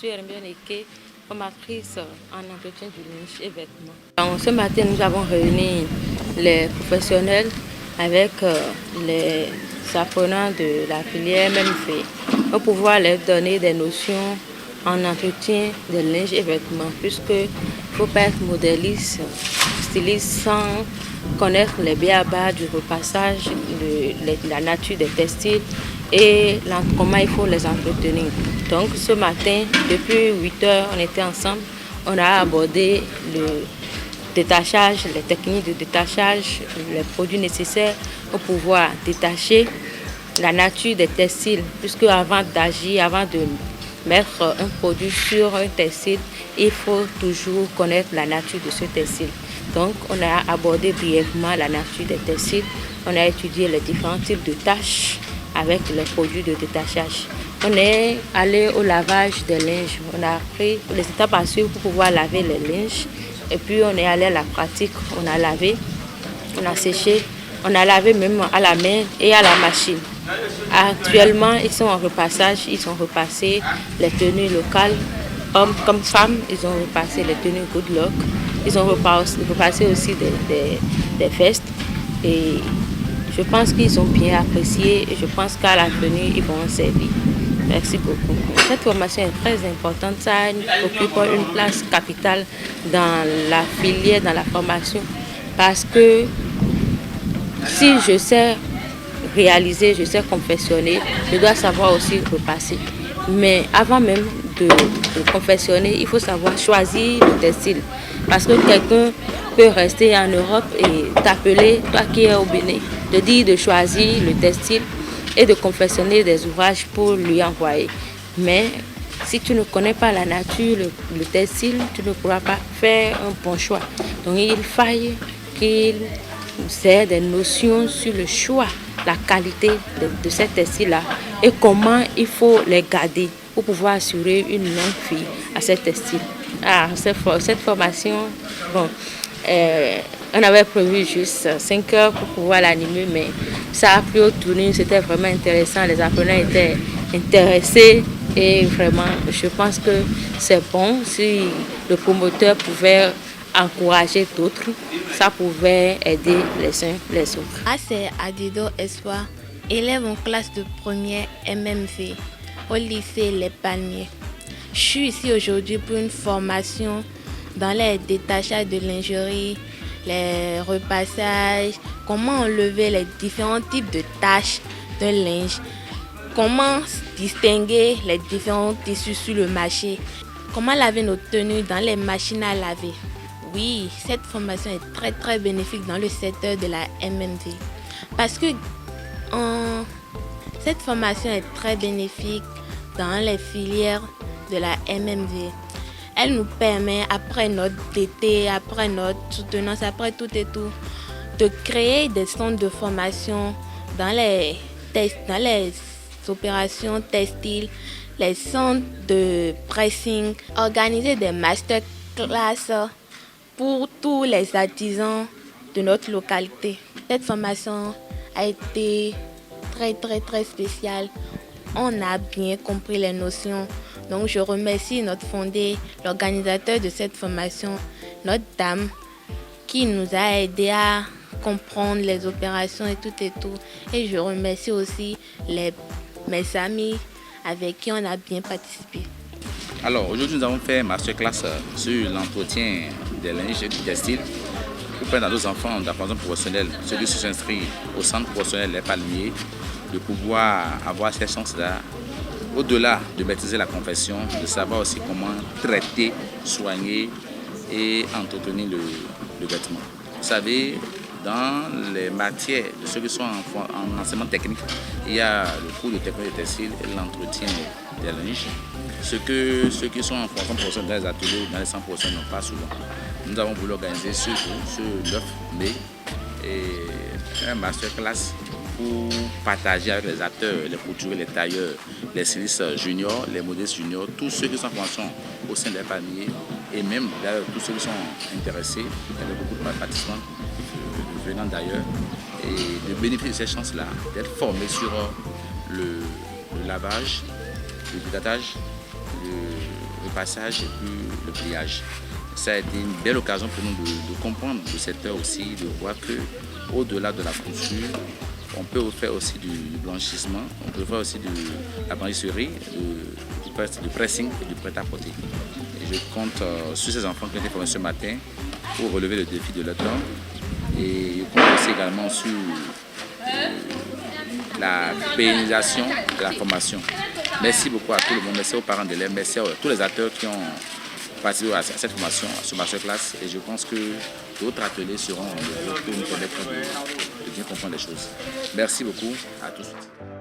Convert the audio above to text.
suis Hermione Eke, formatrice en entretien du linge et vêtements. Donc, ce matin, nous avons réuni les professionnels avec les apprenants de la filière MMV pour pouvoir leur donner des notions en entretien de linge et vêtements, puisqu'il ne faut pas être modéliste, styliste sans connaître les b.a.-ba du repassage, la nature des textiles et comment il faut les entretenir. Donc ce matin, depuis 8 heures, on était ensemble, on a abordé le détachage, les techniques de détachage, les produits nécessaires pour pouvoir détacher la nature des textiles, puisque avant d'agir, avant de mettre un produit sur un textile, il faut toujours connaître la nature de ce textile. Donc on a abordé brièvement la nature des textiles, on a étudié les différents types de tâches avec les produits de détachage. On est allé au lavage des linges, on a appris les étapes à suivre pour pouvoir laver les linges. Et puis on est allé à la pratique, on a lavé, on a séché, on a lavé même à la main et à la machine. Actuellement, ils sont en repassage, ils ont repassé les tenues locales, hommes comme femmes, ils ont repassé les tenues good luck, ils ont repassé aussi des vestes. Et je pense qu'ils ont bien apprécié et je pense qu'à l'avenir, ils vont en servir. Merci beaucoup. Cette formation est très importante, ça occupe une place capitale dans la filière, dans la formation, parce que si je sais réaliser, je sais confectionner, je dois savoir aussi repasser. Mais avant même de confectionner, il faut savoir choisir le textile. Parce que quelqu'un peut rester en Europe et t'appeler, toi qui es au Bénin, te dire de choisir le textile et de confectionner des ouvrages pour lui envoyer. Mais si tu ne connais pas la nature, le textile, tu ne pourras pas faire un bon choix. Donc il faille qu'il ait des notions sur le choix, la qualité de ces textiles-là et comment il faut les garder pour pouvoir assurer une longue vie à ces textiles. Cette formation, bon, on avait prévu juste 5 heures pour pouvoir l'animer, mais ça a pris au tournure, c'était vraiment intéressant, les apprenants étaient intéressés et vraiment, je pense que c'est bon si le promoteur pouvait encourager d'autres, ça pouvait aider les uns les autres. C'est Adido Espoir, élève en classe de première MMV au lycée Les Palmiers. Je suis ici aujourd'hui pour une formation dans les détachages de lingerie, les repassages, comment enlever les différents types de taches de linge, comment distinguer les différents tissus sur le marché, comment laver nos tenues dans les machines à laver. Oui, cette formation est très très bénéfique dans le secteur de la MMV parce que cette formation est très bénéfique dans les filières de la MMV. Elle nous permet, après notre TT, après notre soutenance, après tout et tout, de créer des centres de formation dans les opérations textiles, les centres de pressing, organiser des masterclass pour tous les artisans de notre localité. Cette formation a été très très très spéciale. On a bien compris les notions. Donc je remercie notre fondé, l'organisateur de cette formation, notre dame, qui nous a aidés à comprendre les opérations et tout et tout. Et je remercie aussi mes amis avec qui on a bien participé. Alors aujourd'hui nous avons fait un masterclass sur l'entretien des linges et du textile pour permettre à nos enfants d'apprentissage professionnel, ceux qui s'inscrivent au centre professionnel Les Palmiers, de pouvoir avoir cette chance-là, au-delà de maîtriser la confection, de savoir aussi comment traiter, soigner et entretenir le vêtement. Vous savez, dans les matières de ceux qui sont en enseignement technique, il y a le cours de technique de textile et l'entretien des linges. Ce que ceux qui sont en formation professionnelle dans les ateliers ou dans les centres professionnels n'ont pas souvent. Nous avons voulu organiser ce 9 mai et un masterclass pour partager avec les acteurs, les couturiers, les tailleurs, les stylistes juniors, les modestes juniors, tous ceux qui sont en formation au sein des familles et même d'ailleurs tous ceux qui sont intéressés. Il y avait beaucoup de participants venant d'ailleurs et de bénéficier de ces chances-là, d'être formés sur le lavage, le détatage, passage et puis le pliage. Ça a été une belle occasion pour nous de comprendre le secteur aussi, de voir que au-delà de la couture, on peut faire aussi du blanchissement, on peut faire aussi de la blanchisserie, du pressing et du prêt-à-porter. Et je compte sur ces enfants qui ont été formés ce matin pour relever le défi de leur temps. Et je compte aussi également sur la pérennisation de la formation. Merci beaucoup à tout le monde, merci aux parents d'élèves, merci à tous les acteurs qui ont participé à cette formation, à ce masterclass. Et je pense que d'autres ateliers seront pour nous permettre de bien comprendre les choses. Merci beaucoup, à tout de suite.